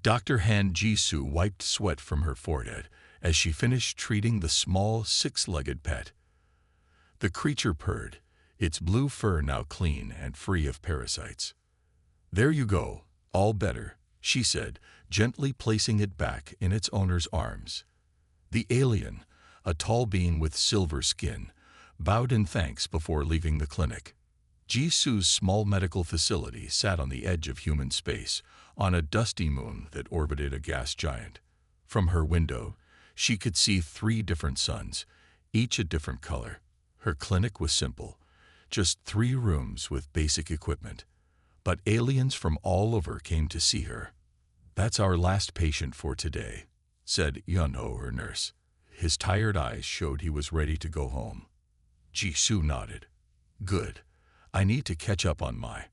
Dr. Han Jisoo wiped sweat from her forehead as she finished treating the small, six-legged pet. The creature purred, its blue fur now clean and free of parasites. "There you go, all better," she said, gently placing it back in its owner's arms. The alien, a tall being with silver skin, bowed in thanks before leaving the clinic. Jisoo's small medical facility sat on the edge of human space, on a dusty moon that orbited a gas giant. From her window, she could see 3 different suns, each a different color. Her clinic was simple, just 3 rooms with basic equipment. But aliens from all over came to see her. "That's our last patient for today," said Yunho, her nurse. His tired eyes showed he was ready to go home. Jisoo nodded. "Good. I need to catch up on my—"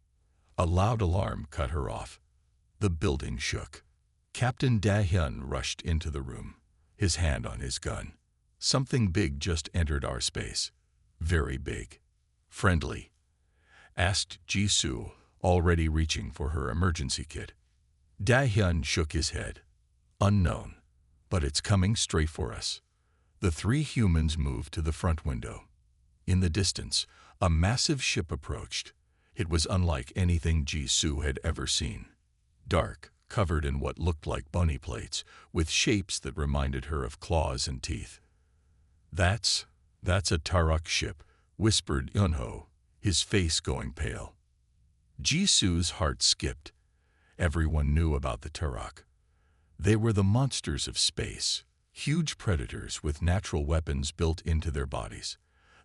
A loud alarm cut her off. The building shook. Captain Da-hyun rushed into the room, his hand on his gun. "Something big just entered our space." "Very big." "Friendly?" asked Jisoo, already reaching for her emergency kit. Da-hyun shook his head. "Unknown, but it's coming straight for us." The 3 humans moved to the front window. In the distance, a massive ship approached. It was unlike anything Jisoo had ever seen. Dark, covered in what looked like bony plates, with shapes that reminded her of claws and teeth. That's a Turok ship," whispered Yunho, his face going pale. Jisoo's heart skipped. Everyone knew about the Turok. They were the monsters of space, huge predators with natural weapons built into their bodies.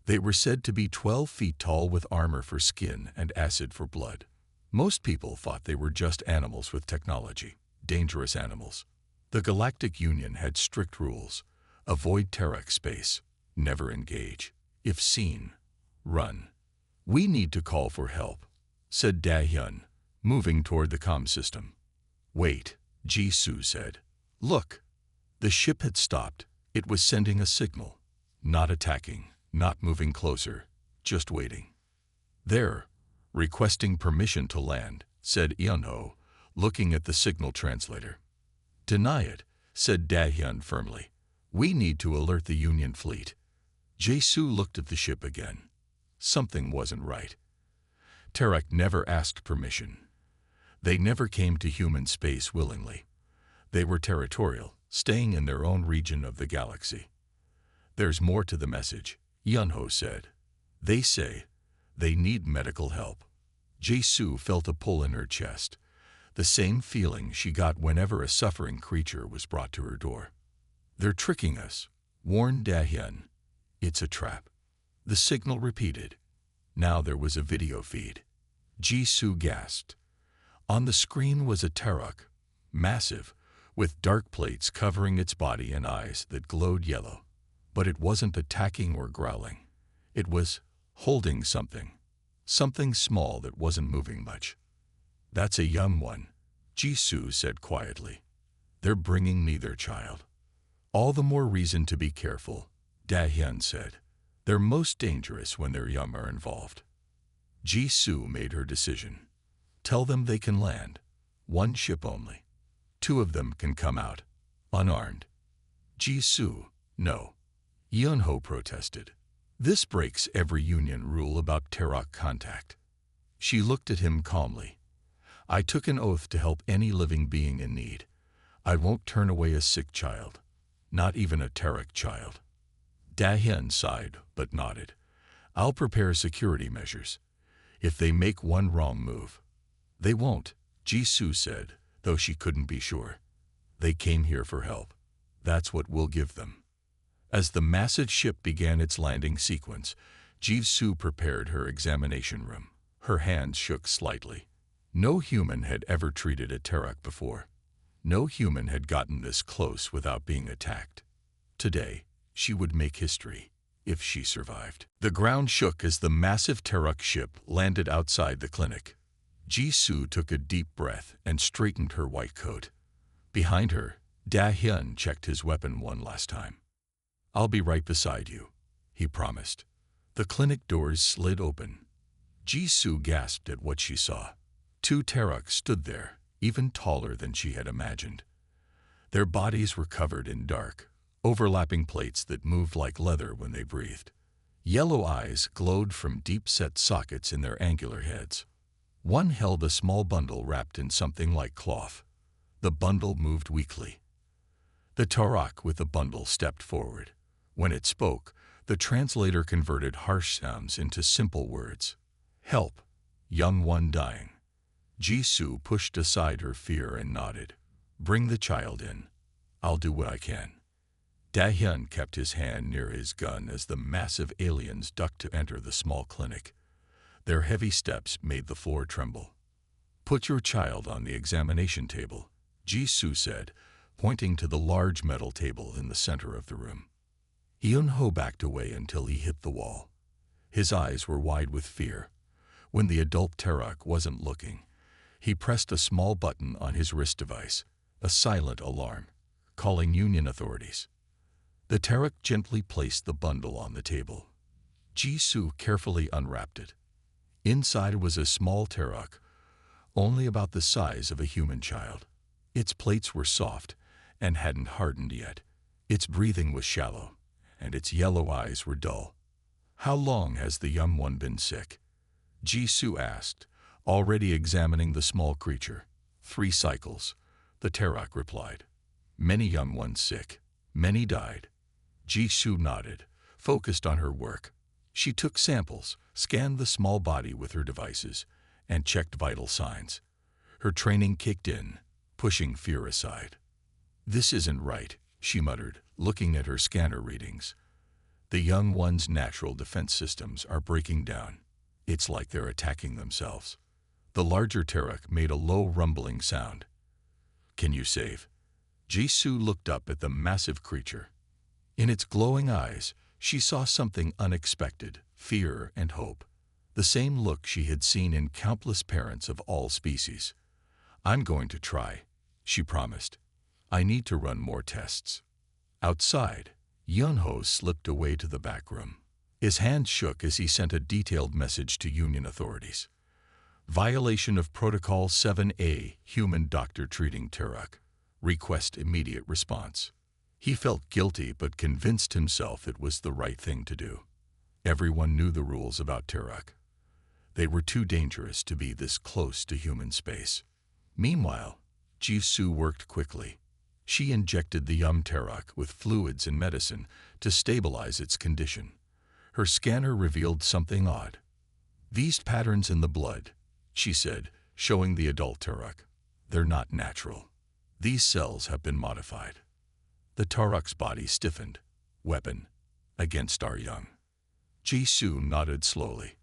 They were said to be 12 feet tall with armor for skin and acid for blood. Most people thought they were just animals with technology, dangerous animals. The Galactic Union had strict rules. Avoid Turok space. Never engage. If seen, run. "We need to call for help," said Da-hyun, moving toward the comm system. "Wait," Jisoo said. "Look." The ship had stopped. It was sending a signal. Not attacking, not moving closer, just waiting. "There, requesting permission to land," said Yunho, looking at the signal translator. "Deny it," said Da-hyun firmly. "We need to alert the Union fleet." Jisoo looked at the ship again. Something wasn't right. Turok never asked permission. They never came to human space willingly. They were territorial, staying in their own region of the galaxy. "There's more to the message," Yunho said. "They say they need medical help." Jisoo felt a pull in her chest, the same feeling she got whenever a suffering creature was brought to her door. "They're tricking us," warned Da-hyun. "It's a trap." The signal repeated. Now there was a video feed. Jisoo gasped. On the screen was a Turok, massive, with dark plates covering its body and eyes that glowed yellow. But it wasn't attacking or growling. It was holding something small that wasn't moving much. "That's a young one," Jisoo said quietly. "They're bringing me their child." "All the more reason to be careful," Da-hyun said. "They're most dangerous when their young are involved." Jisoo made her decision. "Tell them they can land. 1 ship only. 2 of them can come out, unarmed." "Jisoo, no," Yunho protested. "This breaks every Union rule about Turok contact." She looked at him calmly. "I took an oath to help any living being in need. I won't turn away a sick child, not even a Turok child." Da-hyun sighed but nodded. "I'll prepare security measures. If they make one wrong move—" "They won't," Jisoo said, though she couldn't be sure. "They came here for help. That's what we'll give them." As the massive ship began its landing sequence, Jisoo prepared her examination room. Her hands shook slightly. No human had ever treated a Turok before. No human had gotten this close without being attacked. Today, she would make history, if she survived. The ground shook as the massive Turok ship landed outside the clinic. Jisoo took a deep breath and straightened her white coat. Behind her, Da-hyun checked his weapon one last time. "I'll be right beside you," he promised. The clinic doors slid open. Jisoo gasped at what she saw. 2 Turoks stood there, even taller than she had imagined. Their bodies were covered in dark, overlapping plates that moved like leather when they breathed. Yellow eyes glowed from deep-set sockets in their angular heads. One held a small bundle wrapped in something like cloth. The bundle moved weakly. The Tarak with the bundle stepped forward. When it spoke, the translator converted harsh sounds into simple words. Help, young one dying. Jisoo pushed aside her fear and nodded. Bring the child in. I'll do what I can. Dahyun kept his hand near his gun as the massive aliens ducked to enter the small clinic. Their heavy steps made the floor tremble. Put your child on the examination table, Jisoo said, pointing to the large metal table in the center of the room. Yunho backed away until he hit the wall. His eyes were wide with fear. When the adult Tarak wasn't looking, he pressed a small button on his wrist device, a silent alarm, calling Union authorities. The Tarak gently placed the bundle on the table. Jisoo carefully unwrapped it. Inside was a small Tarak, only about the size of a human child. Its plates were soft and hadn't hardened yet. Its breathing was shallow, and its yellow eyes were dull. How long has the young one been sick? Jisoo asked, already examining the small creature. 3 cycles, the Tarak replied. Many young ones sick. Many died. Jisoo nodded, focused on her work. She took samples, scanned the small body with her devices, and checked vital signs. Her training kicked in, pushing fear aside. This isn't right, she muttered, looking at her scanner readings. The young one's natural defense systems are breaking down. It's like they're attacking themselves. The larger Tarak made a low rumbling sound. Can you save? Jisoo looked up at the massive creature. In its glowing eyes, she saw something unexpected, fear and hope. The same look she had seen in countless parents of all species. I'm going to try, she promised. I need to run more tests. Outside, Yunho slipped away to the back room. His hand shook as he sent a detailed message to Union authorities. Violation of Protocol 7A, human doctor treating Tarak. Request immediate response. He felt guilty but convinced himself it was the right thing to do. Everyone knew the rules about Tarak. They were too dangerous to be this close to human space. Meanwhile, Jisoo worked quickly. She injected the young Tarak with fluids and medicine to stabilize its condition. Her scanner revealed something odd. These patterns in the blood, she said, showing the adult Tarak. They're not natural. These cells have been modified. The Tarak's body stiffened. Weapon. Against our young. Jisoo nodded slowly.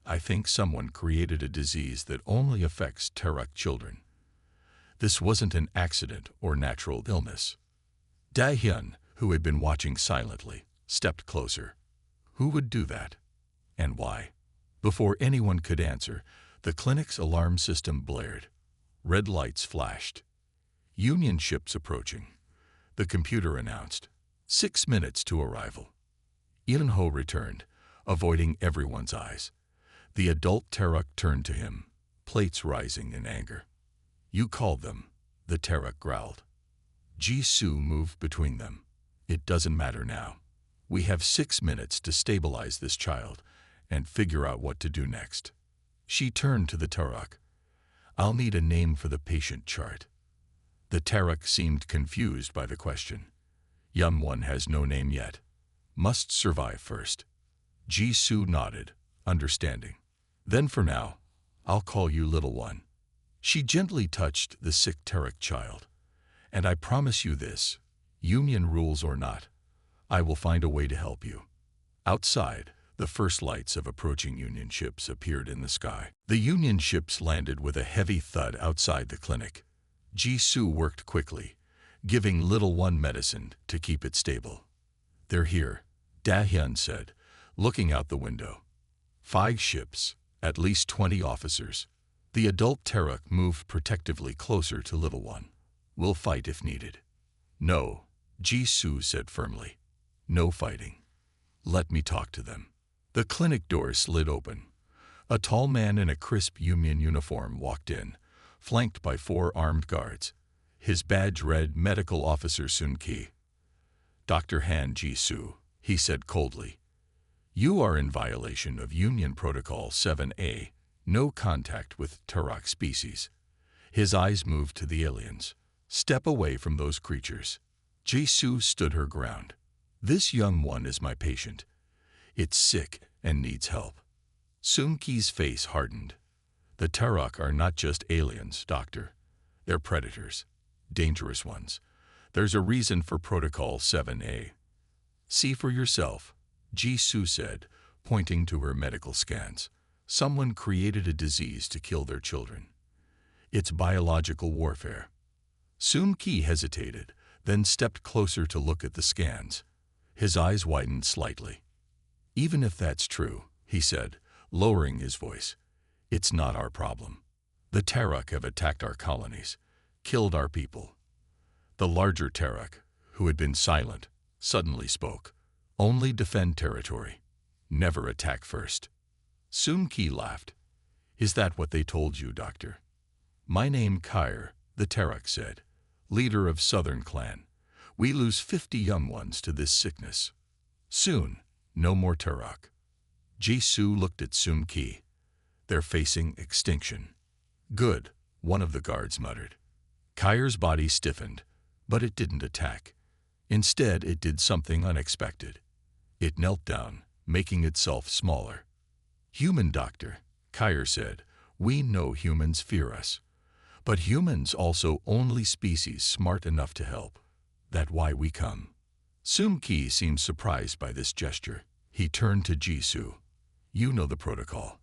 I think someone created a disease that only affects Tarak children. This wasn't an accident or natural illness. Dahyun, who had been watching silently, stepped closer. Who would do that? And why? Before anyone could answer, the clinic's alarm system blared. Red lights flashed. Union ships approaching. The computer announced. 6 minutes to arrival. Yunho returned, avoiding everyone's eyes. The adult Tarak turned to him, plates rising in anger. You called them, the Tarak growled. Jisoo moved between them. It doesn't matter now. We have 6 minutes to stabilize this child and figure out what to do next. She turned to the Tarak. I'll need a name for the patient chart. The Tarak seemed confused by the question. Young one has no name yet. Must survive first. Jisoo nodded, understanding. Then for now, I'll call you little one. She gently touched the sick Tarak child. And I promise you this, Union rules or not, I will find a way to help you. Outside, the first lights of approaching Union ships appeared in the sky. The Union ships landed with a heavy thud outside the clinic. Jisoo worked quickly, giving little one medicine to keep it stable. They're here, Dahyun said, looking out the window. 5 ships, at least 20 officers. The adult Tarak moved protectively closer to little one. We'll fight if needed. No, Jisoo said firmly. No fighting. Let me talk to them. The clinic door slid open. A tall man in a crisp Union uniform walked in, flanked by 4 armed guards. His badge read Medical Officer Sun Ki. "Dr. Han Ji-soo," he said coldly. "You are in violation of Union Protocol 7A, no contact with Turok species." His eyes moved to the aliens. "Step away from those creatures." Ji-soo stood her ground. "This young one is my patient. It's sick and needs help." Sun Ki's face hardened. "The Turok are not just aliens, Doctor. They're predators. Dangerous ones. There's a reason for Protocol 7A. "See for yourself," Ji-soo said, pointing to her medical scans. "Someone created a disease to kill their children. It's biological warfare." Sun Ki hesitated, then stepped closer to look at the scans. His eyes widened slightly. "Even if that's true," he said, lowering his voice, "it's not our problem. The Turok have attacked our colonies, killed our people." The larger Turok, who had been silent, suddenly spoke. "Only defend territory. Never attack first." Sun Ki laughed. "Is that what they told you, Doctor?" "My name Kair," the Turok said, "leader of Southern Clan. We lose 50 young ones to this sickness. Soon, no more Turok." Ji-soo looked at Sun Ki. "They're facing extinction." "Good," one of the guards muttered. Kair's body stiffened, but it didn't attack. Instead, it did something unexpected. It knelt down, making itself smaller. "Human doctor," Kair said, "we know humans fear us. But humans also only species smart enough to help. That's why we come." Sun Ki seemed surprised by this gesture. He turned to Ji-soo. "You know the protocol.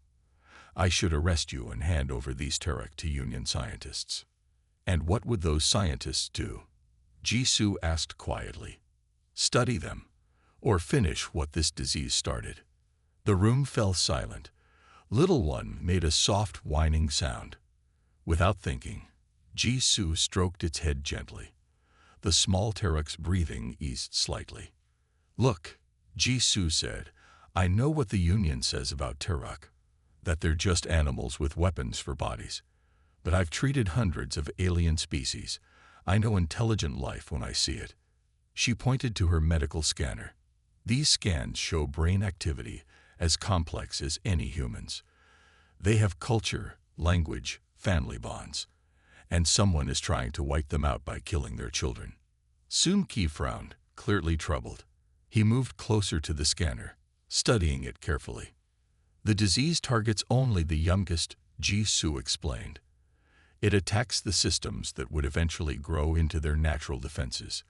I should arrest you and hand over these Turok to Union scientists." "And what would those scientists do?" Ji-soo asked quietly. "Study them, or finish what this disease started." The room fell silent. Little One made a soft whining sound. Without thinking, Ji-soo stroked its head gently. The small Turok's breathing eased slightly. "Look," Ji-soo said, "I know what the Union says about Turok, that they're just animals with weapons for bodies. But I've treated hundreds of alien species. I know intelligent life when I see it." She pointed to her medical scanner. "These scans show brain activity as complex as any humans. They have culture, language, family bonds. And someone is trying to wipe them out by killing their children." Sun Ki frowned, clearly troubled. He moved closer to the scanner, studying it carefully. "The disease targets only the youngest," Ji-soo explained. "It attacks the systems that would eventually grow into their natural defenses,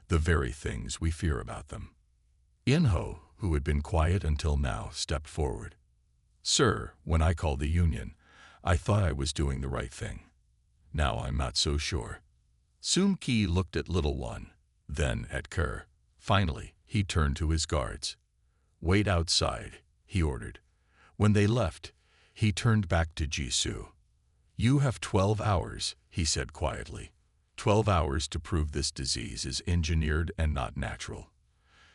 the very things we fear about them." In-ho, who had been quiet until now, stepped forward. "Sir, when I called the Union, I thought I was doing the right thing. Now I'm not so sure." Sun Ki looked at Little One, then at Kerr. Finally, he turned to his guards. "Wait outside," he ordered. When they left, he turned back to Ji-soo. "You have 12 hours, he said quietly. 12 hours to prove this disease is engineered and not natural.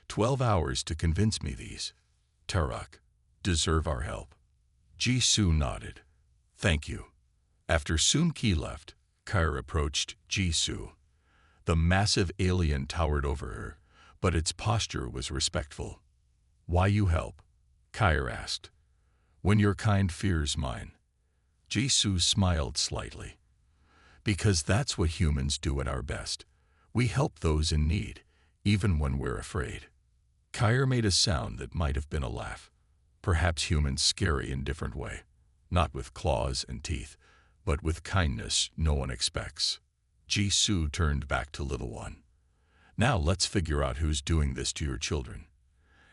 12 hours to convince me these Turok deserve our help." Ji-soo nodded. "Thank you." After Sun Ki left, Kair approached Ji-soo. The massive alien towered over her, but its posture was respectful. "Why you help?" Kair asked. "When your kind fears mine." Ji-soo smiled slightly. "Because that's what humans do at our best. We help those in need, even when we're afraid." Kair made a sound that might have been a laugh. "Perhaps humans scary in different way, not with claws and teeth, but with kindness no one expects." Ji-soo turned back to Little One. "Now let's figure out who's doing this to your children,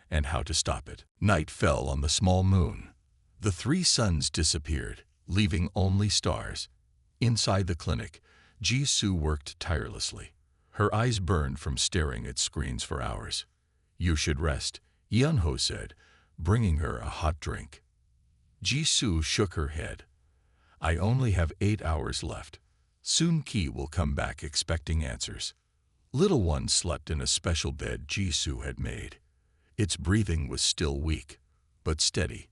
and how to stop it." Night fell on the small moon. The 3 suns disappeared, leaving only stars. Inside the clinic, Ji-soo worked tirelessly. Her eyes burned from staring at screens for hours. "You should rest," Yeon-ho said, bringing her a hot drink. Ji-soo shook her head. "I only have 8 hours left. Sun Ki will come back expecting answers." Little One slept in a special bed Ji-soo had made. Its breathing was still weak, but steady.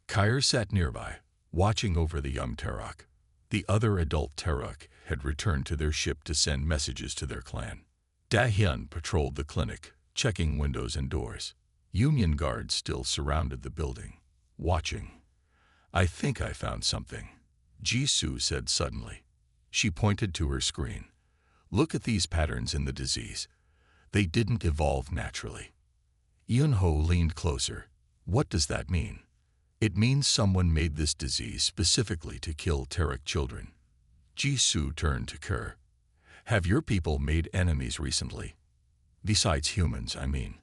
Kair sat nearby, watching over the young Turok. The other adult Teruk had returned to their ship to send messages to their clan. Da-hyun patrolled the clinic, checking windows and doors. Union guards still surrounded the building, watching. "I think I found something," Jisoo said suddenly. She pointed to her screen. "Look at these patterns in the disease. They didn't evolve naturally." Yunho leaned closer. "What does that mean?" "It means someone made this disease specifically to kill Terek children." Jisoo turned to Kerr. "Have your people made enemies recently? Besides humans, I mean."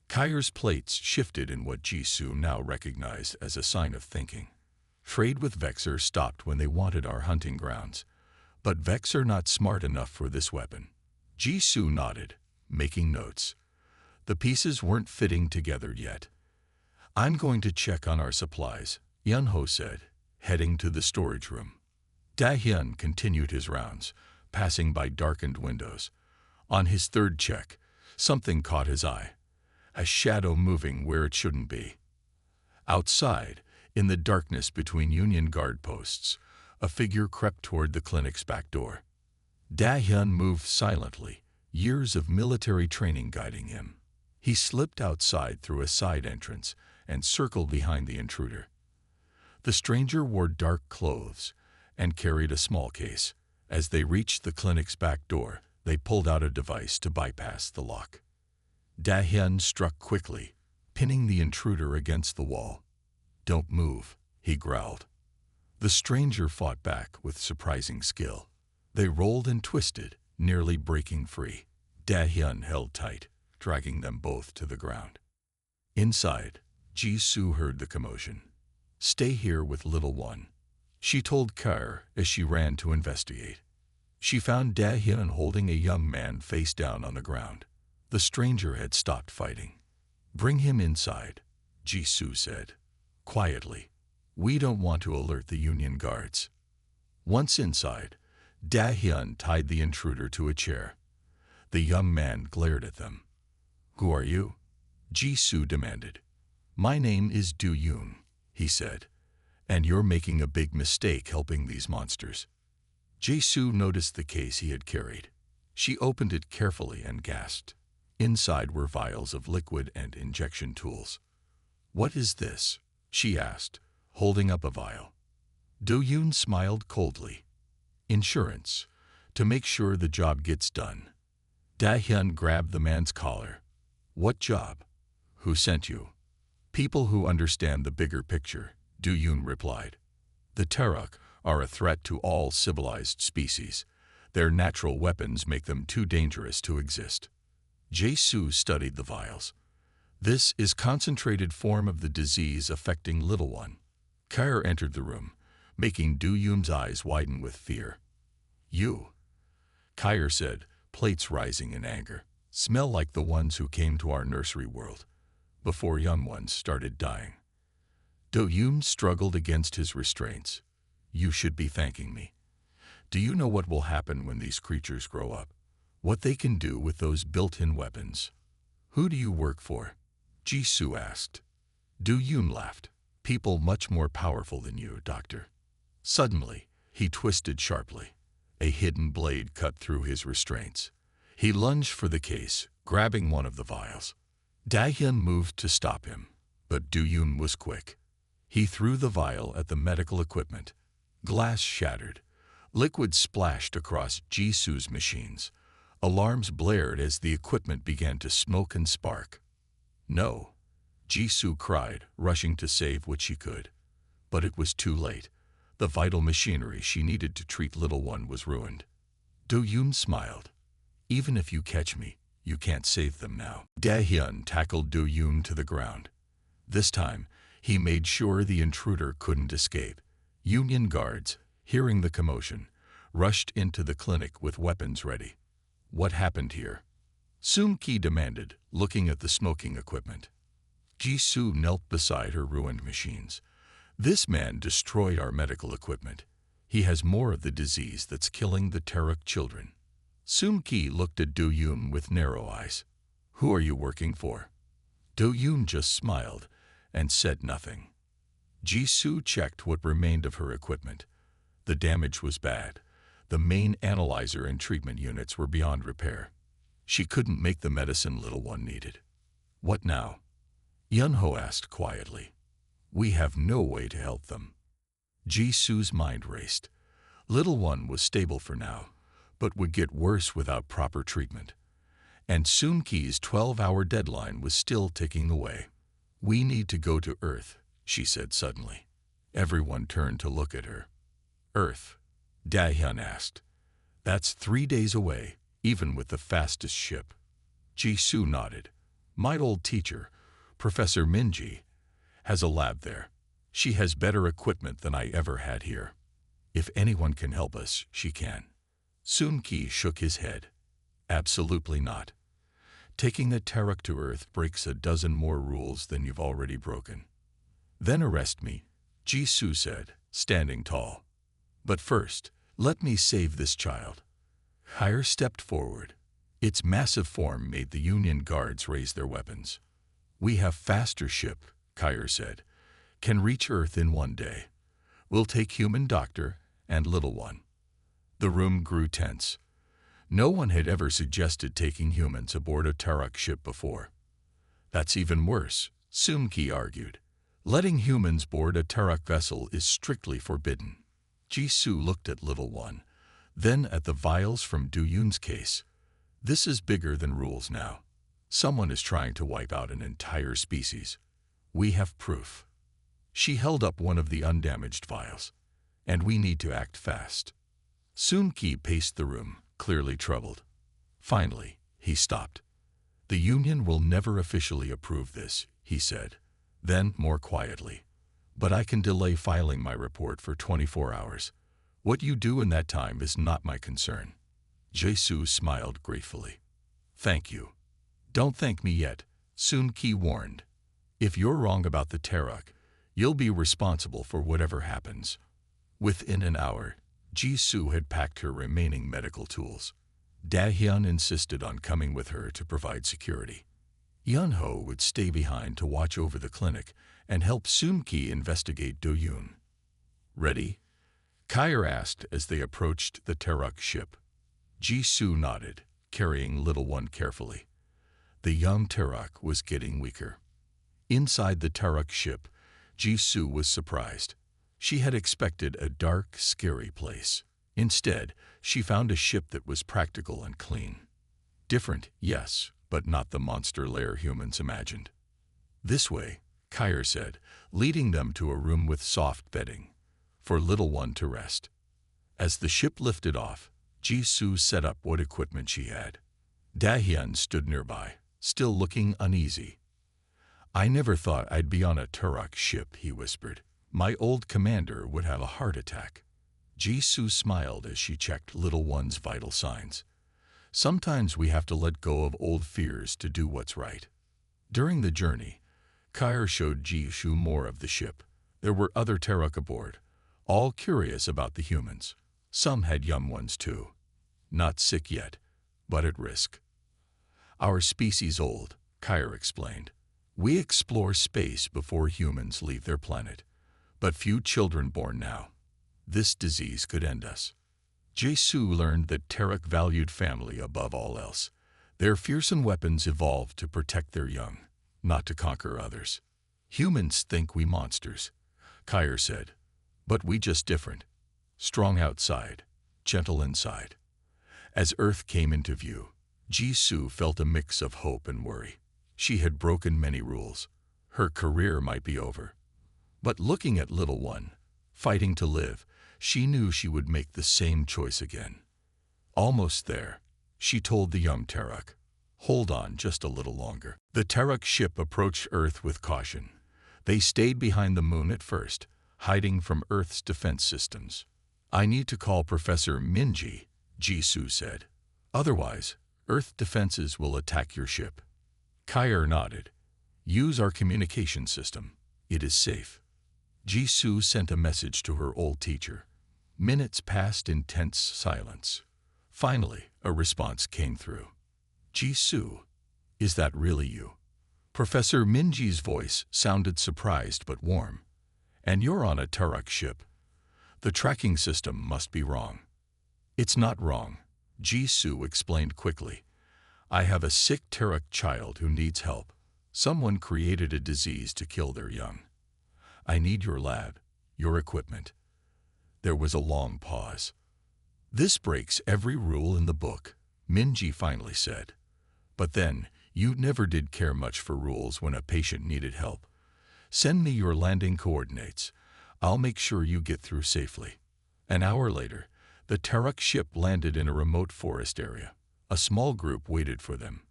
Kyr's plates shifted in what Jisoo now recognized as a sign of thinking. "Trade with Vexor stopped when they wanted our hunting grounds. But Vexor not smart enough for this weapon." Jisoo nodded, making notes. The pieces weren't fitting together yet. "I'm going to check on our supplies," Yunho said, heading to the storage room. Da-hyun continued his rounds, passing by darkened windows. On his third check, something caught his eye. A shadow moving where it shouldn't be. Outside, in the darkness between Union guard posts, a figure crept toward the clinic's back door. Da-hyun moved silently, years of military training guiding him. He slipped outside through a side entrance and circled behind the intruder. The stranger wore dark clothes and carried a small case. As they reached the clinic's back door, they pulled out a device to bypass the lock. Da-hyun struck quickly, pinning the intruder against the wall. "Don't move," he growled. The stranger fought back with surprising skill. They rolled and twisted, nearly breaking free. Da-hyun held tight, dragging them both to the ground. Inside, Jisoo heard the commotion. "Stay here with little one," she told Kyr as she ran to investigate. She found Da-hyun holding a young man face down on the ground. The stranger had stopped fighting. "Bring him inside," Jisoo said, quietly. "We don't want to alert the Union guards." Once inside, Da-hyun tied the intruder to a chair. The young man glared at them. "Who are you?" Jisoo demanded. "My name is Do-yoon," he said, "and you're making a big mistake helping these monsters." Jisoo noticed the case he had carried. She opened it carefully and gasped. Inside were vials of liquid and injection tools. "What is this?" she asked, holding up a vial. Do-yoon smiled coldly. "Insurance, to make sure the job gets done." Da-hyun grabbed the man's collar. "What job? Who sent you?" "People who understand the bigger picture," Do-yoon replied. "The Teruk are a threat to all civilized species. Their natural weapons make them too dangerous to exist." Jisoo studied the vials. "This is concentrated form of the disease affecting little one." Kyr entered the room, making Do-yoon's eyes widen with fear. "You," Kyr said, plates rising in anger, "smell like the ones who came to our nursery world, before young ones started dying." Do-yoon struggled against his restraints. "You should be thanking me. Do you know what will happen when these creatures grow up? What they can do with those built-in weapons?" "Who do you work for?" Jisoo asked. Do-yoon laughed. "People much more powerful than you, Doctor." Suddenly, he twisted sharply. A hidden blade cut through his restraints. He lunged for the case, grabbing one of the vials. Da-hyun moved to stop him, but Do-yoon was quick. He threw the vial at the medical equipment. Glass shattered. Liquid splashed across Jisoo's machines. Alarms blared as the equipment began to smoke and spark. "No," Jisoo cried, rushing to save what she could. But it was too late. The vital machinery she needed to treat little one was ruined. Do-yoon smiled. "Even if you catch me, you can't save them now." Da-hyun tackled Do-yoon to the ground. This time, he made sure the intruder couldn't escape. Union guards, hearing the commotion, rushed into the clinic with weapons ready. "What happened here?" Soon-ki demanded, looking at the smoking equipment. Jisoo knelt beside her ruined machines. "This man destroyed our medical equipment. He has more of the disease that's killing the Teruk children." Soon-ki looked at Do-yoon with narrow eyes. "Who are you working for?" Do-yoon just smiled and said nothing. Jisoo checked what remained of her equipment. The damage was bad. The main analyzer and treatment units were beyond repair. She couldn't make the medicine little one needed. What now? Yunho asked quietly. We have no way to help them. Jisoo's mind raced. Little one was stable for now, but would get worse without proper treatment. And Soon-Ki's 12-hour deadline was still ticking away. We need to go to Earth, she said suddenly. Everyone turned to look at her. Earth? Dahyun asked. That's 3 days away, even with the fastest ship. Jisoo nodded. My old teacher, Professor Minji, has a lab there. She has better equipment than I ever had here. If anyone can help us, she can. Soon-Ki shook his head. Absolutely not. Taking a Terok to Earth breaks a dozen more rules than you've already broken. Then arrest me, Jisoo said, standing tall. But first, let me save this child. Kair stepped forward. Its massive form made the Union guards raise their weapons. We have faster ship, Kair said. Can reach Earth in 1 day. We'll take human doctor and little one. The room grew tense. No one had ever suggested taking humans aboard a Terok ship before. That's even worse, Soon-Ki argued. Letting humans board a Terok vessel is strictly forbidden. Jisoo looked at little one, then at the vials from Do-Yoon's case. This is bigger than rules now. Someone is trying to wipe out an entire species. We have proof. She held up one of the undamaged vials. And we need to act fast. Soon-Ki paced the room, clearly troubled. Finally, he stopped. The Union will never officially approve this, he said. Then, more quietly. But I can delay filing my report for 24 hours. What you do in that time is not my concern. Jisoo smiled gratefully. Thank you. Don't thank me yet, Soon-Ki warned. If you're wrong about the Terok, you'll be responsible for whatever happens. Within an hour, Jisoo had packed her remaining medical tools. Dahyun insisted on coming with her to provide security. Yunho would stay behind to watch over the clinic and help Soon-Ki investigate Do-Yoon. Ready? Kair asked as they approached the Terok ship. Jisoo nodded, carrying little one carefully. The young Terok was getting weaker. Inside the Terok ship, Jisoo was surprised. She had expected a dark, scary place. Instead, she found a ship that was practical and clean. Different, yes, but not the monster lair humans imagined. This way, Kair said, leading them to a room with soft bedding, for little one to rest. As the ship lifted off, Jisoo set up what equipment she had. Dahyun stood nearby, still looking uneasy. I never thought I'd be on a Terok ship, he whispered. My old commander would have a heart attack. Jisoo smiled as she checked little one's vital signs. Sometimes we have to let go of old fears to do what's right. During the journey, Kair showed Jisoo more of the ship. There were other Terok aboard, all curious about the humans. Some had young ones too. Not sick yet, but at risk. Our species old, Kair explained. We explore space before humans leave their planet, but few children born now. This disease could end us. Jisoo learned that Terok valued family above all else. Their fearsome weapons evolved to protect their young, not to conquer others. Humans think we monsters, Kair said, but we just different. Strong outside, gentle inside. As Earth came into view, Jisoo felt a mix of hope and worry. She had broken many rules. Her career might be over. But looking at little one, fighting to live, she knew she would make the same choice again. Almost there, she told the young Terok, hold on just a little longer. The Terok ship approached Earth with caution. They stayed behind the moon at first, hiding from Earth's defense systems. I need to call Professor Minji, Jisoo said. Otherwise, Earth defenses will attack your ship. Kair nodded. Use our communication system. It is safe. Jisoo sent a message to her old teacher. Minutes passed in tense silence. Finally, a response came through. Jisoo, is that really you? Professor Minji's voice sounded surprised but warm. And you're on a Terok ship. The tracking system must be wrong. It's not wrong, Jisoo explained quickly. I have a sick Terok child who needs help. Someone created a disease to kill their young. I need your lab, your equipment. There was a long pause. This breaks every rule in the book, Minji finally said. But then, you never did care much for rules when a patient needed help. Send me your landing coordinates. I'll make sure you get through safely. An hour later, the Terok ship landed in a remote forest area. A small group waited for them.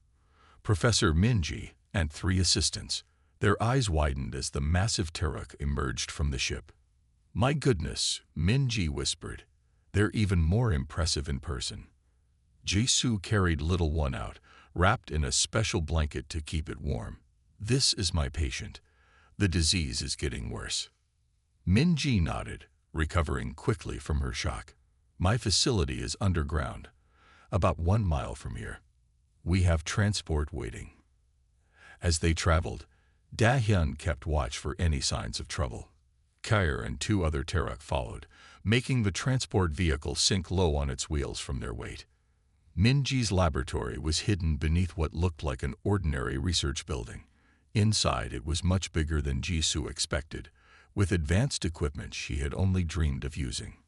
Professor Minji and 3 assistants. Their eyes widened as the massive Terok emerged from the ship. My goodness, Minji whispered. They're even more impressive in person. Jisoo carried little one out, wrapped in a special blanket to keep it warm. This is my patient. The disease is getting worse. Minji nodded, recovering quickly from her shock. My facility is underground, about 1 mile from here. We have transport waiting. As they traveled, Da-hyun kept watch for any signs of trouble. Kair and 2 other Terok followed, making the transport vehicle sink low on its wheels from their weight. Minji's laboratory was hidden beneath what looked like an ordinary research building. Inside, it was much bigger than Jisoo expected, with advanced equipment she had only dreamed of using.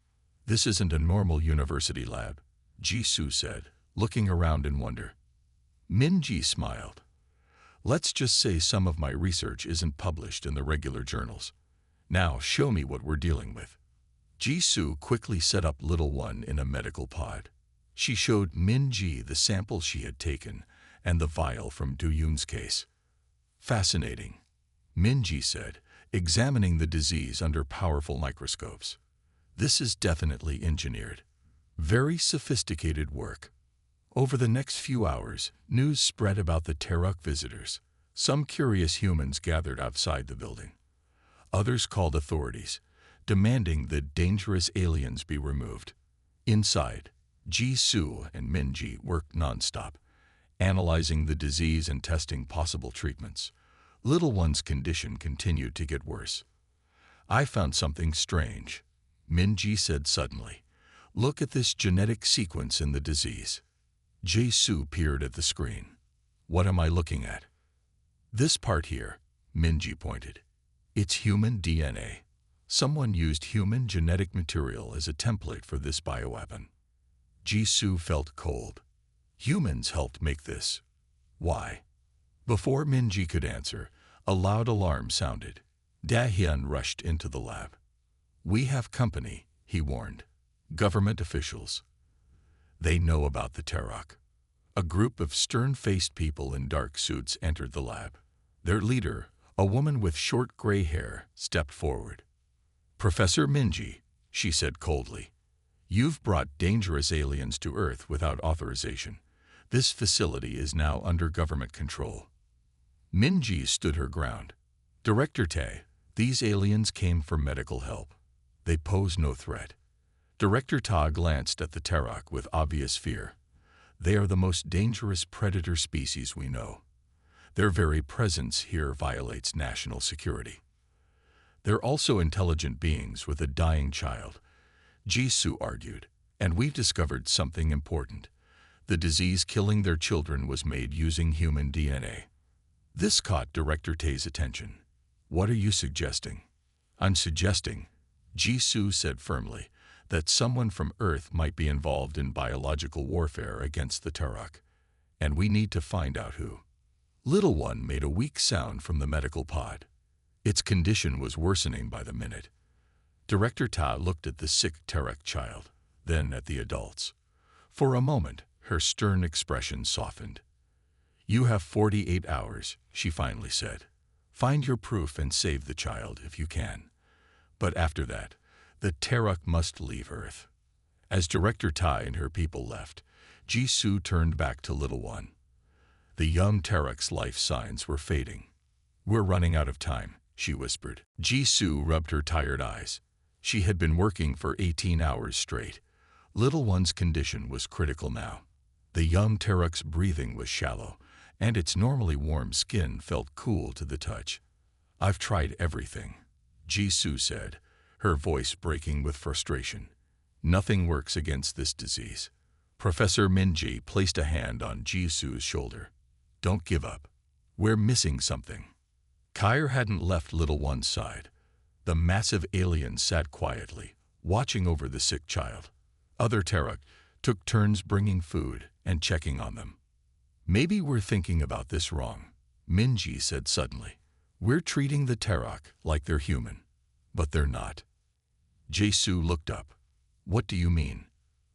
This isn't a normal university lab, Jisoo said, looking around in wonder. Minji smiled. Let's just say some of my research isn't published in the regular journals. Now show me what we're dealing with. Jisoo quickly set up little one in a medical pod. She showed Minji the sample she had taken and the vial from Do-yoon's case. Fascinating, Minji said, examining the disease under powerful microscopes. This is definitely engineered. Very sophisticated work. Over the next few hours, news spread about the Terok visitors. Some curious humans gathered outside the building. Others called authorities, demanding that dangerous aliens be removed. Inside, Jisoo and Minji worked nonstop, analyzing the disease and testing possible treatments. Little one's condition continued to get worse. I found something strange, Minji said suddenly. Look at this genetic sequence in the disease. Jisoo peered at the screen. What am I looking at? This part here, Minji pointed. It's human DNA. Someone used human genetic material as a template for this bioweapon. Jisoo felt cold. Humans helped make this. Why? Before Minji could answer, a loud alarm sounded. Da-hyun rushed into the lab. We have company, he warned. Government officials. They know about the Terok. A group of stern-faced people in dark suits entered the lab. Their leader, a woman with short gray hair, stepped forward. Professor Minji, she said coldly, you've brought dangerous aliens to Earth without authorization. This facility is now under government control. Minji stood her ground. Director Tae, these aliens came for medical help. They pose no threat. Director Ta glanced at the Terok with obvious fear. They are the most dangerous predator species we know. Their very presence here violates national security. They're also intelligent beings with a dying child, Jisoo argued, and we've discovered something important. The disease killing their children was made using human DNA. This caught Director Tae's attention. What are you suggesting? I'm suggesting, Jisoo said firmly, that someone from Earth might be involved in biological warfare against the Terok, and we need to find out who. Little one made a weak sound from the medical pod. Its condition was worsening by the minute. Director Ta looked at the sick Terok child, then at the adults. For a moment, her stern expression softened. You have 48 hours, she finally said. Find your proof and save the child if you can. But after that, the Terok must leave Earth. As Director Ta and her people left, Jisoo turned back to little one. The young Terok's life signs were fading. We're running out of time, she whispered. Jisoo rubbed her tired eyes. She had been working for 18 hours straight. Little one's condition was critical now. The young Terok's breathing was shallow, and its normally warm skin felt cool to the touch. I've tried everything, Jisoo said, her voice breaking with frustration. Nothing works against this disease. Professor Minji placed a hand on Jisu's shoulder. Don't give up. We're missing something. Kair hadn't left little one's side. The massive alien sat quietly, watching over the sick child. Other Terok took turns bringing food and checking on them. Maybe we're thinking about this wrong, Minji said suddenly. We're treating the Terok like they're human, but they're not. Jisu looked up. What do you mean?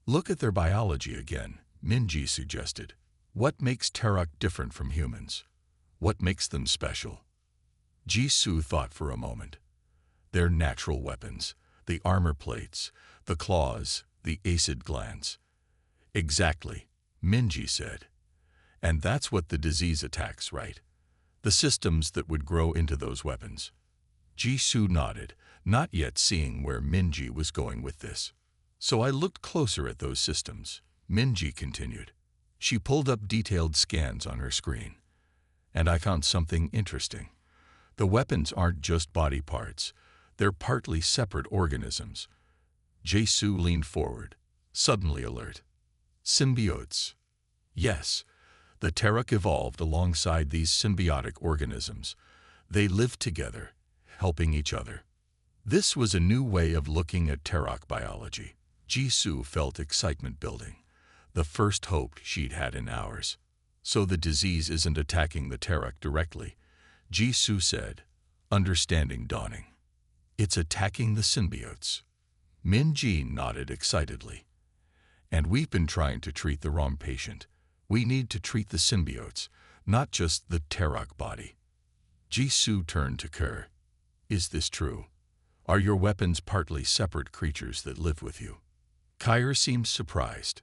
Look at their biology again, Minji suggested. What makes Terok different from humans? What makes them special? Jisu thought for a moment. Their natural weapons, the armor plates, the claws, the acid glands. Exactly, Minji said. And that's what the disease attacks, right? The systems that would grow into those weapons. Jisu nodded, not yet seeing where Minji was going with this. So I looked closer at those systems, Minji continued. She pulled up detailed scans on her screen. And I found something interesting. The weapons aren't just body parts. They're partly separate organisms. Jisu leaned forward, suddenly alert. Symbiotes. Yes, the Terok evolved alongside these symbiotic organisms. They lived together, helping each other. This was a new way of looking at Terok biology. Jisu felt excitement building, the first hope she'd had in hours. So the disease isn't attacking the Terok directly, Jisu said, understanding dawning. It's attacking the symbiotes. Minji nodded excitedly. And we've been trying to treat the wrong patient. We need to treat the symbiotes, not just the Terok body. Jisu turned to Kerr. Is this true? Are your weapons partly separate creatures that live with you? Kair seemed surprised.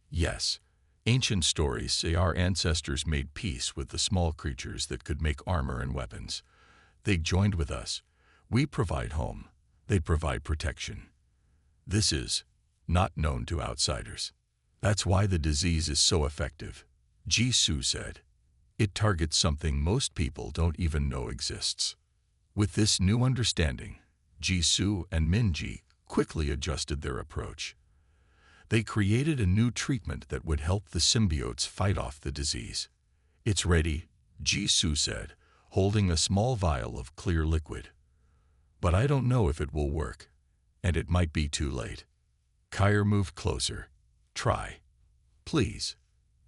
Yes. Ancient stories say our ancestors made peace with the small creatures that could make armor and weapons. They joined with us. We provide home. They provide protection. This is not known to outsiders. That's why the disease is so effective, Jisu said. It targets something most people don't even know exists. With this new understanding, Jisu and Minji quickly adjusted their approach. They created a new treatment that would help the symbiotes fight off the disease. It's ready, Jisu said, holding a small vial of clear liquid. But I don't know if it will work, and it might be too late. Kair moved closer. Try. Please.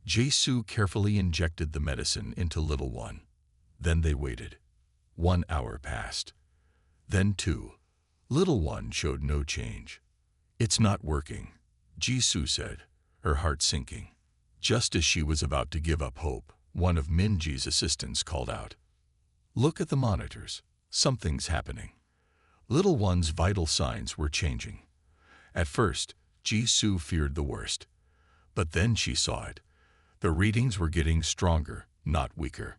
Jisu carefully injected the medicine into little one. Then they waited. 1 hour passed. Then 2. Little one showed no change. It's not working, Jisu said, her heart sinking. Just as she was about to give up hope, one of Minji's assistants called out. Look at the monitors. Something's happening. Little one's vital signs were changing. At first, Jisu feared the worst. But then she saw it. The readings were getting stronger, not weaker.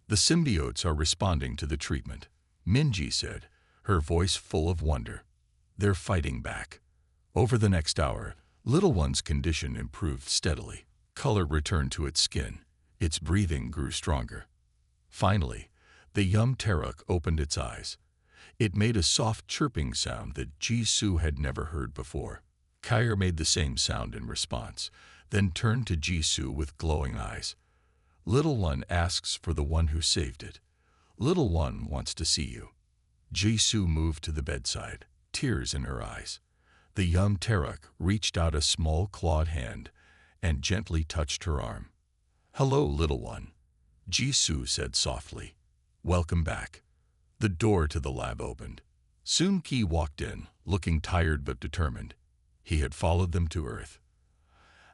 The symbiotes are responding to the treatment, Minji said, her voice full of wonder. They're fighting back. Over the next hour, little one's condition improved steadily. Color returned to its skin. Its breathing grew stronger. Finally, the young Terok opened its eyes. It made a soft chirping sound that Jisu had never heard before. Kair made the same sound in response, then turned to Jisu with glowing eyes. Little one asks for the one who saved it. Little one wants to see you. Jisu moved to the bedside, tears in her eyes. The young Terok reached out a small clawed hand and gently touched her arm. Hello, little one, Jisu said softly. Welcome back. The door to the lab opened. Soon Ki walked in, looking tired but determined. He had followed them to Earth.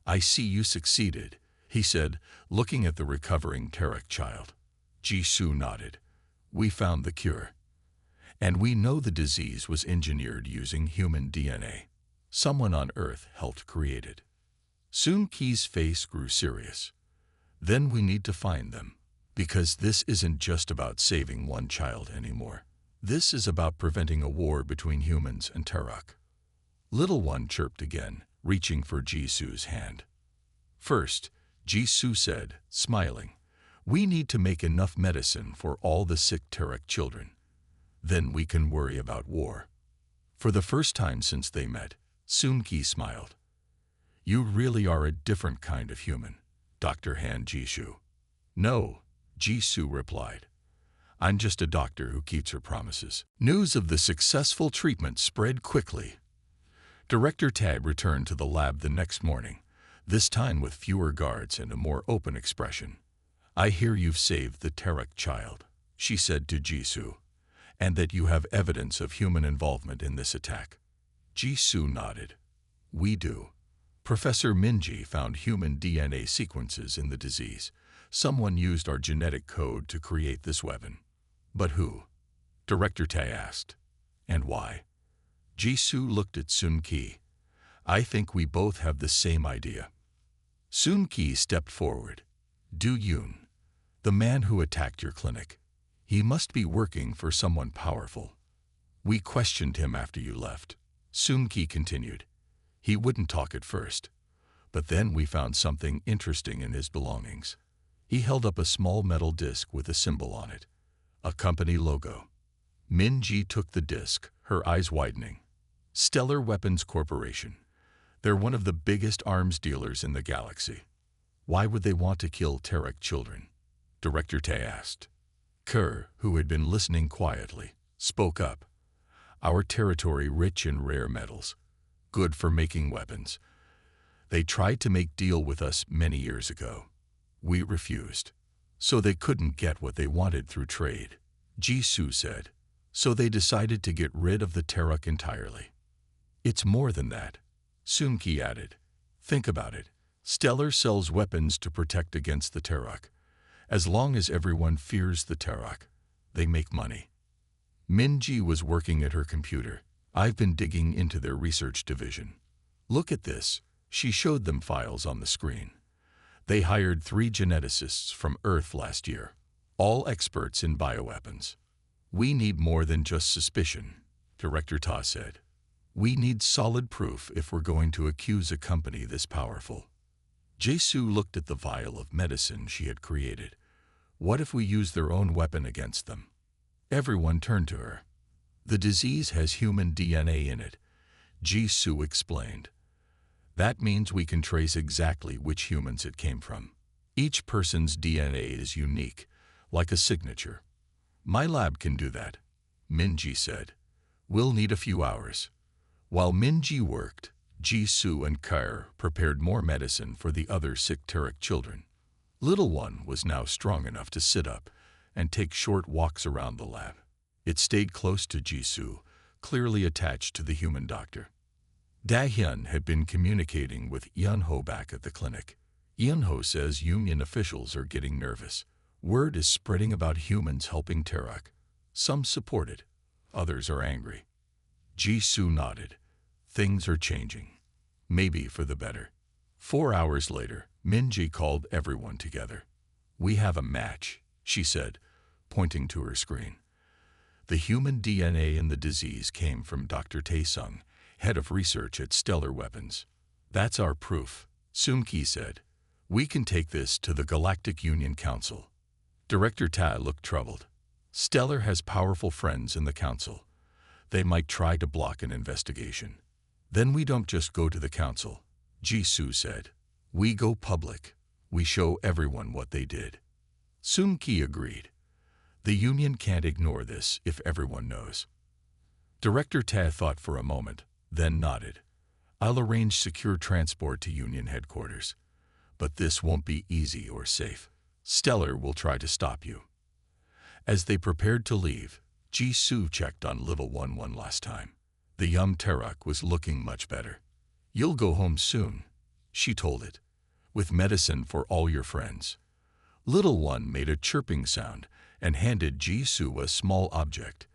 I see you succeeded, he said, looking at the recovering Terok child. Jisu nodded. We found the cure. And we know the disease was engineered using human DNA. Someone on Earth helped create it. Soon Ki's face grew serious. Then we need to find them, because this isn't just about saving one child anymore. This is about preventing a war between humans and Terok. Little one chirped again, reaching for Jisu's hand. First, Jisu said, smiling, we need to make enough medicine for all the sick Terok children. Then we can worry about war. For the first time since they met, Soon-Ki smiled. You really are a different kind of human, Dr. Han Jisoo. No, Jisoo replied. I'm just a doctor who keeps her promises. News of the successful treatment spread quickly. Director Tag returned to the lab the next morning, this time with fewer guards and a more open expression. I hear you've saved the Tarak child, she said to Jisoo, and that you have evidence of human involvement in this attack. Jisoo nodded. We do. Professor Minji found human DNA sequences in the disease. Someone used our genetic code to create this weapon. But who? Director Tae asked. And why? Jisoo looked at Soon-Ki. I think we both have the same idea. Soon-Ki stepped forward. Do Yoon, the man who attacked your clinic. He must be working for someone powerful. We questioned him after you left. Soon-Ki continued. He wouldn't talk at first, but then we found something interesting in his belongings. He held up a small metal disc with a symbol on it, a company logo. Minji took the disc, her eyes widening. Stellar Weapons Corporation. They're one of the biggest arms dealers in the galaxy. Why would they want to kill Tarak children? Director Tae asked. Kerr, who had been listening quietly, spoke up. Our territory rich in rare metals, good for making weapons. They tried to make deal with us many years ago. We refused. So they couldn't get what they wanted through trade, Jisoo said. So they decided to get rid of the Tarak entirely. It's more than that, Soon-Ki added. Think about it. Stellar sells weapons to protect against the Tarak. As long as everyone fears the Tarak, they make money. Minji was working at her computer. I've been digging into their research division. Look at this. She showed them files on the screen. They hired 3 geneticists from Earth last year, all experts in bioweapons. We need more than just suspicion, Director Ta said. We need solid proof if we're going to accuse a company this powerful. Jisoo looked at the vial of medicine she had created. What if we use their own weapon against them? Everyone turned to her. The disease has human DNA in it, Jisoo explained. That means we can trace exactly which humans it came from. Each person's DNA is unique, like a signature. My lab can do that, Minji said. We'll need a few hours. While Minji worked, Jisoo and Kair prepared more medicine for the other sick Tarak children. Little one was now strong enough to sit up and take short walks around the lab. It stayed close to Jisoo, clearly attached to the human doctor. Da-hyun had been communicating with Yeon-ho back at the clinic. Yeon-ho says union officials are getting nervous. Word is spreading about humans helping Tarak. Some support it, others are angry. Jisoo nodded. Things are changing. Maybe for the better. 4 hours later, Minji called everyone together. We have a match, she said, pointing to her screen. The human DNA in the disease came from Dr. Tae-sung, head of research at Stellar Weapons. That's our proof, Soon-Ki said. We can take this to the Galactic Union Council. Director Ta looked troubled. Stellar has powerful friends in the council. They might try to block an investigation. Then we don't just go to the council, Jisoo said. We go public. We show everyone what they did. Soon-Ki agreed. The union can't ignore this if everyone knows. Director Ta thought for a moment, then nodded. I'll arrange secure transport to Union headquarters. But this won't be easy or safe. Stellar will try to stop you. As they prepared to leave, Jisoo checked on little one last time. The young Tarak was looking much better. You'll go home soon, she told it, with medicine for all your friends. Little one made a chirping sound and handed Jisoo a small object.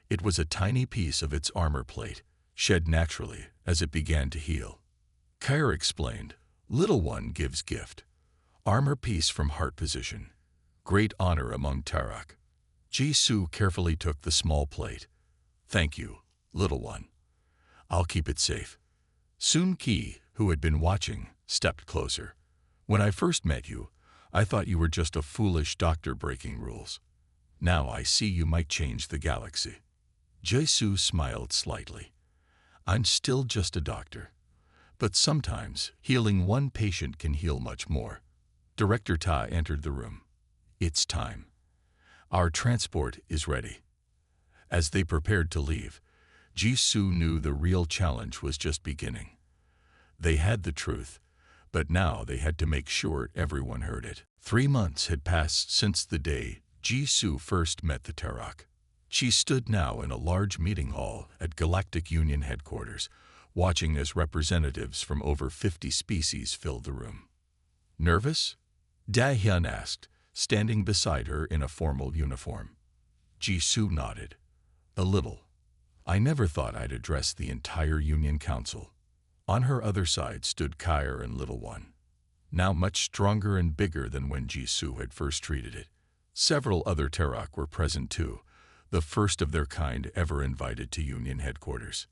It was a tiny piece of its armor plate, shed naturally as it began to heal. Kair explained, Little one gives gift. Armor piece from heart position. Great honor among Tarak. Jisoo carefully took the small plate. Thank you, little one. I'll keep it safe. Soon-Ki, who had been watching, stepped closer. When I first met you, I thought you were just a foolish doctor breaking rules. Now I see you might change the galaxy. Jisoo smiled slightly. I'm still just a doctor. But sometimes, healing one patient can heal much more. Director Ta entered the room. It's time. Our transport is ready. As they prepared to leave, Jisoo knew the real challenge was just beginning. They had the truth, but now they had to make sure everyone heard it. 3 months had passed since the day Jisoo first met the Terok. She stood now in a large meeting hall at Galactic Union headquarters, watching as representatives from over 50 species filled the room. Nervous? Dahyun asked, standing beside her in a formal uniform. Jisoo nodded. A little. I never thought I'd address the entire Union Council. On her other side stood Kyre and Little One, now much stronger and bigger than when Jisoo had first treated it. Several other Terok were present too, the first of their kind ever invited to Union headquarters.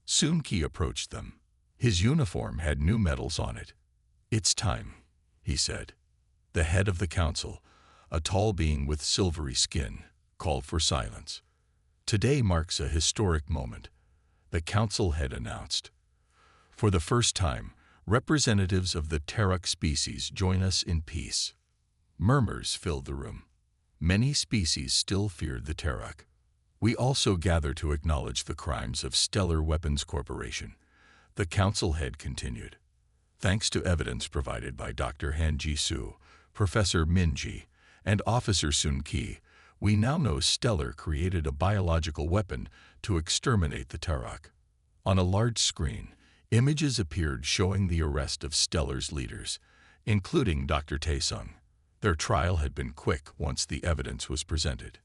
Soon-Ki approached them. His uniform had new medals on it. It's time, he said. The head of the council, a tall being with silvery skin, called for silence. Today marks a historic moment, the council head announced. For the first time, representatives of the Terok species join us in peace. Murmurs filled the room. Many species still feared the Terok. We also gather to acknowledge the crimes of Stellar Weapons Corporation, the council head continued. Thanks to evidence provided by Dr. Han Jisoo, Professor Min-ji, and Officer Soon-Ki, we now know Stellar created a biological weapon to exterminate the Terok. On a large screen, images appeared showing the arrest of Stellar's leaders, including Dr. Taesung. Their trial had been quick once the evidence was presented.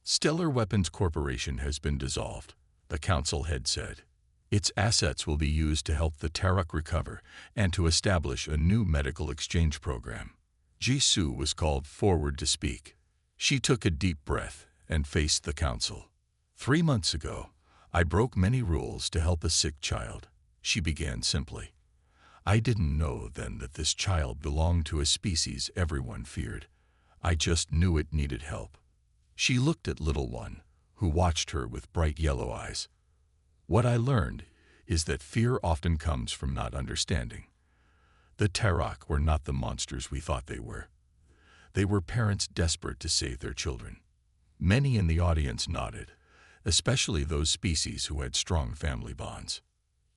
Stellar Weapons Corporation has been dissolved, the council head said. Its assets will be used to help the Terok recover and to establish a new medical exchange program. Jisoo was called forward to speak. She took a deep breath and faced the council. 3 months ago, I broke many rules to help a sick child, she began simply. I didn't know then that this child belonged to a species everyone feared. I just knew it needed help. She looked at Little One, who watched her with bright yellow eyes. What I learned is that fear often comes from not understanding. The Terok were not the monsters we thought they were. They were parents desperate to save their children. Many in the audience nodded, especially those species who had strong family bonds.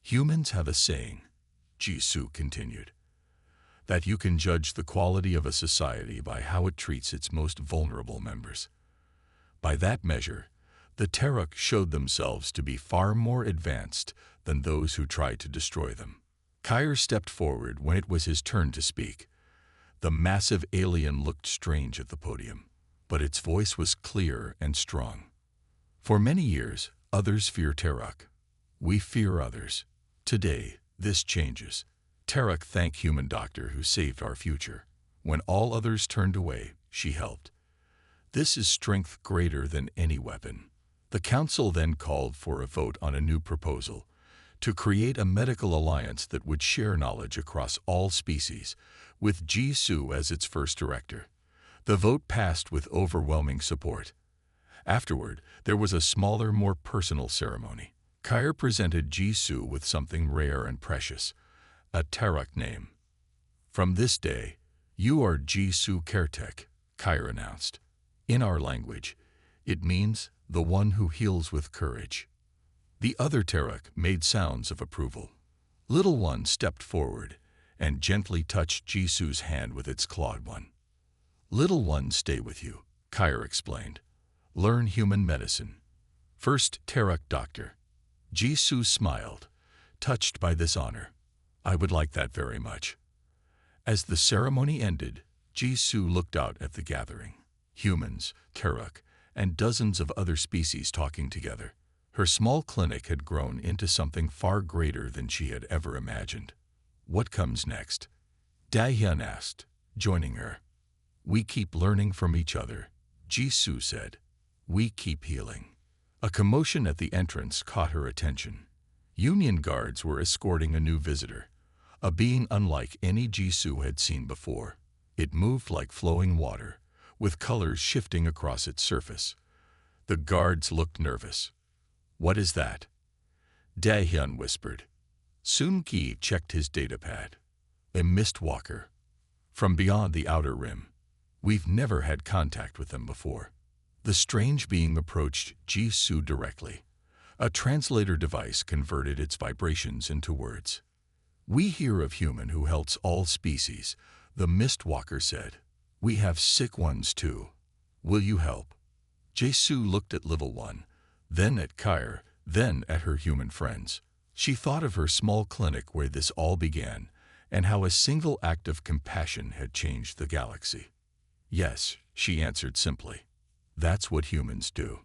Humans have a saying, Jisoo continued, that you can judge the quality of a society by how it treats its most vulnerable members. By that measure, the Terok showed themselves to be far more advanced than those who tried to destroy them. Kyre stepped forward when it was his turn to speak. The massive alien looked strange at the podium, but its voice was clear and strong. For many years, others fear Terok. We fear others. Today, this changes. Terok thank human doctor who saved our future. When all others turned away, she helped. This is strength greater than any weapon. The council then called for a vote on a new proposal to create a medical alliance that would share knowledge across all species, with Jisoo as its first director. The vote passed with overwhelming support. Afterward, there was a smaller, more personal ceremony. Kyre presented Jisoo with something rare and precious, a Terok name. From this day, you are Jisoo Kertek, Kyre announced. In our language, it means the one who heals with courage. The other Terok made sounds of approval. Little One stepped forward and gently touched Jisoo's hand with its clawed one. Little One stay with you, Kyre explained. Learn human medicine. First Terok doctor. Jisoo smiled, touched by this honor. I would like that very much. As the ceremony ended, Jisoo looked out at the gathering. Humans, Terok, and dozens of other species talking together. Her small clinic had grown into something far greater than she had ever imagined. What comes next? Dahyun asked, joining her. We keep learning from each other, Jisoo said. We keep healing. A commotion at the entrance caught her attention. Union guards were escorting a new visitor, a being unlike any Jisoo had seen before. It moved like flowing water, with colors shifting across its surface. The guards looked nervous. What is that? Dahyun whispered. Soon Ki checked his datapad. A mistwalker. From beyond the outer rim. We've never had contact with them before. The strange being approached Jisoo directly. A translator device converted its vibrations into words. We hear of human who helps all species, the mistwalker said. We have sick ones too. Will you help? Jisoo looked at little one, then at Kyre, then at her human friends. She thought of her small clinic where this all began, and how a single act of compassion had changed the galaxy. Yes, she answered simply. That's what humans do.